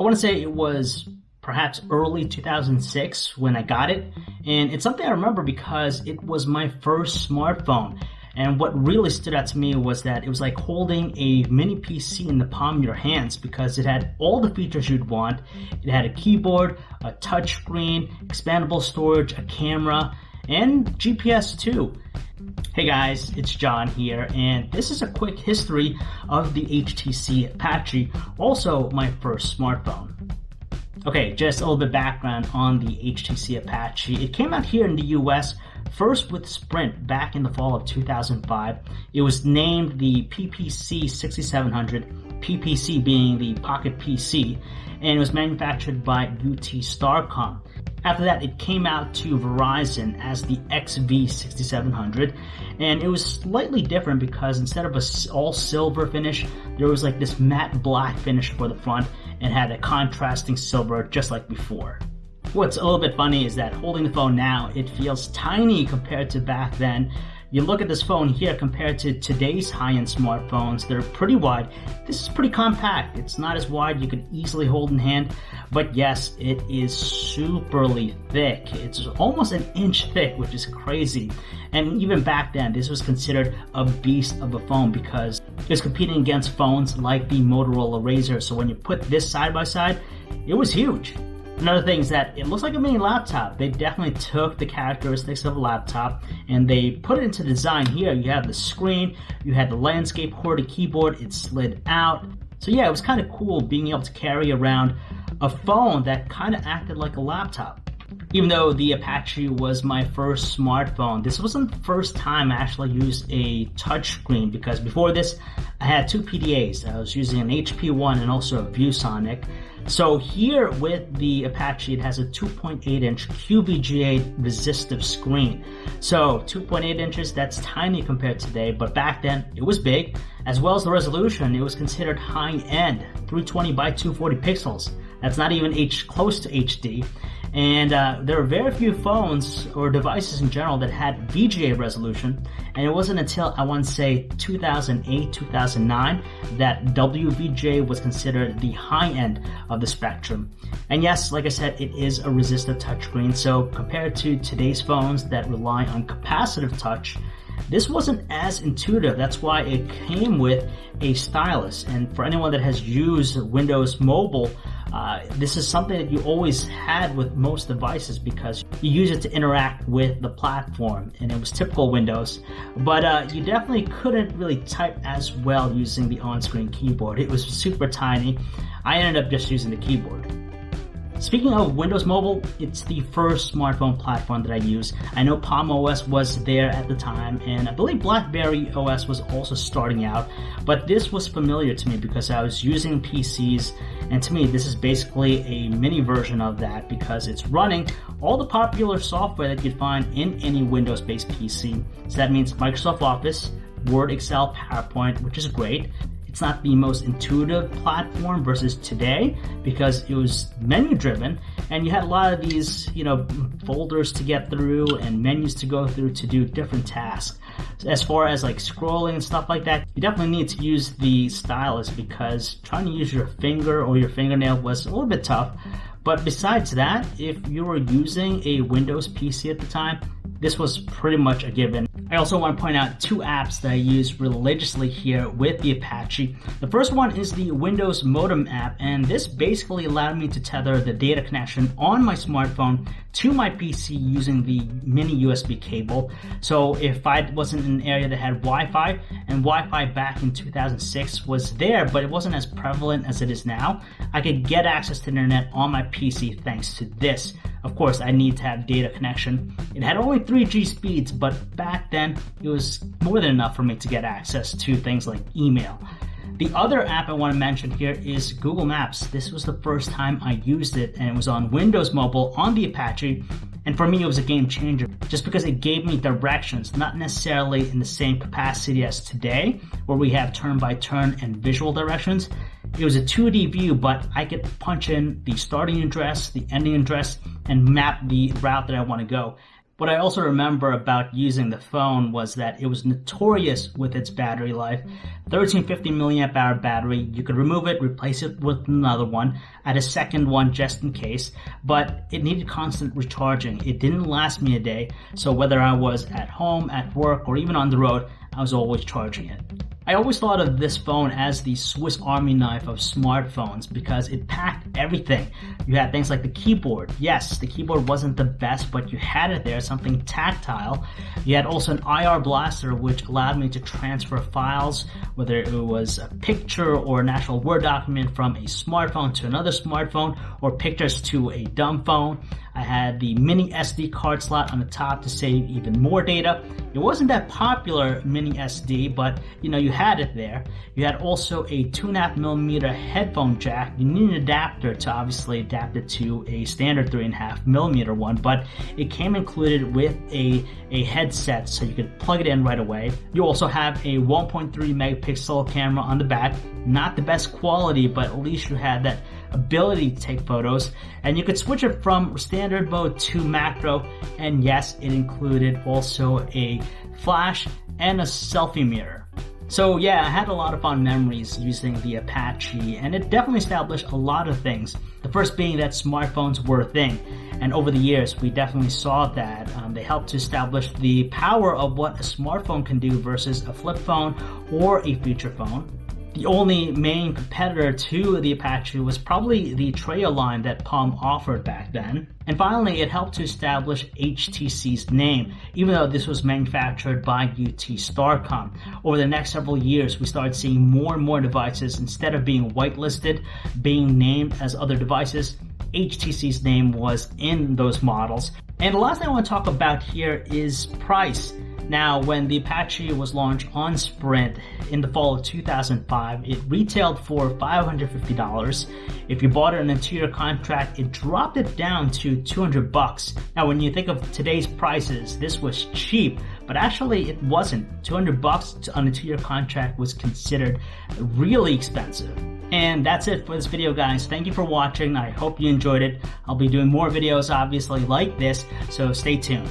want to say it was perhaps early 2006 when I got it. And it's something I remember because it was my first smartphone. And what really stood out to me was that it was like holding a mini PC in the palm of your hands because it had all the features you'd want. It had a keyboard, a touch screen, expandable storage, a camera, and GPS too. Hey guys, it's John here, and this is a quick history of the HTC Apache, also my first smartphone. Okay, just a little bit of background on the HTC Apache. It came out here in the US first with Sprint back in the fall of 2005. It was named the PPC 6700, PPC being the Pocket PC, and it was manufactured by UT Starcom. After that, it came out to Verizon as the XV6700, and it was slightly different because instead of a all silver finish, there was like this matte black finish for the front and had a contrasting silver just like before. What's a little bit funny is that holding the phone now, it feels tiny compared to back then. You look at this phone here compared to today's high-end smartphones, they're pretty wide. This is pretty compact. It's not as wide, you could easily hold in hand, but yes, it is superly thick. It's almost an inch thick, which is crazy. And even back then, this was considered a beast of a phone because it was competing against phones like the Motorola Razr. So when you put this side by side, it was huge. Another thing is that it looks like a mini laptop. They definitely took the characteristics of a laptop and they put it into design here. You have the screen, you had the landscape QWERTY keyboard, it slid out. So yeah, it was kind of cool being able to carry around a phone that kind of acted like a laptop. Even though the Apache was my first smartphone, this wasn't the first time I actually used a touchscreen because before this, I had two PDAs. I was using an HP one and also a ViewSonic. So here with the Apache, it has a 2.8-inch QVGA resistive screen. So 2.8 inches, that's tiny compared to today, but back then it was big. As well as the resolution, it was considered high-end, 320 by 240 pixels. That's not even close to HD. And there are very few phones or devices in general that had VGA resolution, and it wasn't until I want to say 2008, 2009 that WVGA was considered the high end of the spectrum. And yes, like I said, it is a resistive touchscreen, so compared to today's phones that rely on capacitive touch, this wasn't as intuitive. That's why it came with a stylus. And for anyone that has used Windows Mobile, this is something that you always had with most devices because you use it to interact with the platform, and it was typical Windows. But you definitely couldn't really type as well using the on-screen keyboard. It was super tiny. I ended up just using the keyboard. Speaking of Windows Mobile, it's the first smartphone platform that I use. I know Palm OS was there at the time, and I believe BlackBerry OS was also starting out, but this was familiar to me because I was using PCs, and to me this is basically a mini version of that because it's running all the popular software that you'd find in any Windows-based PC. So that means Microsoft Office, Word, Excel, PowerPoint, which is great. It's not the most intuitive platform versus today because it was menu driven and you had a lot of these, folders to get through and menus to go through to do different tasks. As far as like scrolling and stuff like that, you definitely need to use the stylus because trying to use your finger or your fingernail was a little bit tough. But besides that, if you were using a Windows PC at the time, this was pretty much a given. I also want to point out two apps that I use religiously here with the Apache. The first one is the Windows Modem app, and this basically allowed me to tether the data connection on my smartphone to my PC using the mini USB cable. So if I wasn't in an area that had Wi-Fi, and Wi-Fi back in 2006 was there, but it wasn't as prevalent as it is now, I could get access to the internet on my PC thanks to this. Of course, I need to have data connection. It had only 3G speeds, but back then it was more than enough for me to get access to things like email. The other app I want to mention here is Google Maps. This was the first time I used it, and it was on Windows Mobile on the Apache. And for me, it was a game changer just because it gave me directions, not necessarily in the same capacity as today, where we have turn-by-turn and visual directions. It was a 2D view, but I could punch in the starting address, the ending address, and map the route that I want to go. What I also remember about using the phone was that it was notorious with its battery life. 1350 milliamp hour battery, you could remove it, replace it with another one, add a second one just in case, but it needed constant recharging. It didn't last me a day, so whether I was at home, at work, or even on the road, I was always charging it. I always thought of this phone as the Swiss Army knife of smartphones because it packed everything. You had things like the keyboard. Yes, the keyboard wasn't the best, but you had it there, something tactile. You had also an IR blaster, which allowed me to transfer files, whether it was a picture or an actual Word document from a smartphone to another smartphone, or pictures to a dumb phone. I had the mini SD card slot on the top to save even more data. It wasn't that popular, mini SD, but you had it there. You had also a 2.5mm headphone jack. You need an adapter to obviously adapt it to a standard 3.5mm one, but it came included with a headset, so you could plug it in right away. You also have a 1.3 megapixel camera on the back. Not the best quality, but at least you had that ability to take photos, and you could switch it from standard mode to macro, and yes, it included also a flash and a selfie mirror. So yeah, I had a lot of fond memories using the Apache, and it definitely established a lot of things. The first being that smartphones were a thing, and over the years we definitely saw that. They helped to establish the power of what a smartphone can do versus a flip phone or a feature phone. The only main competitor to the Apache was probably the Treo line that Palm offered back then. And finally, it helped to establish HTC's name, even though this was manufactured by UT Starcom. Over the next several years, we started seeing more and more devices, instead of being whitelisted, being named as other devices. HTC's name was in those models. And the last thing I want to talk about here is price. Now, when the Apache was launched on Sprint in the fall of 2005, it retailed for $550. If you bought an interior contract, it dropped it down to $200. Now, when you think of today's prices, this was cheap, but actually it wasn't. $200 on an interior contract was considered really expensive. And that's it for this video, guys. Thank you for watching. I hope you enjoyed it. I'll be doing more videos, obviously, like this, so stay tuned.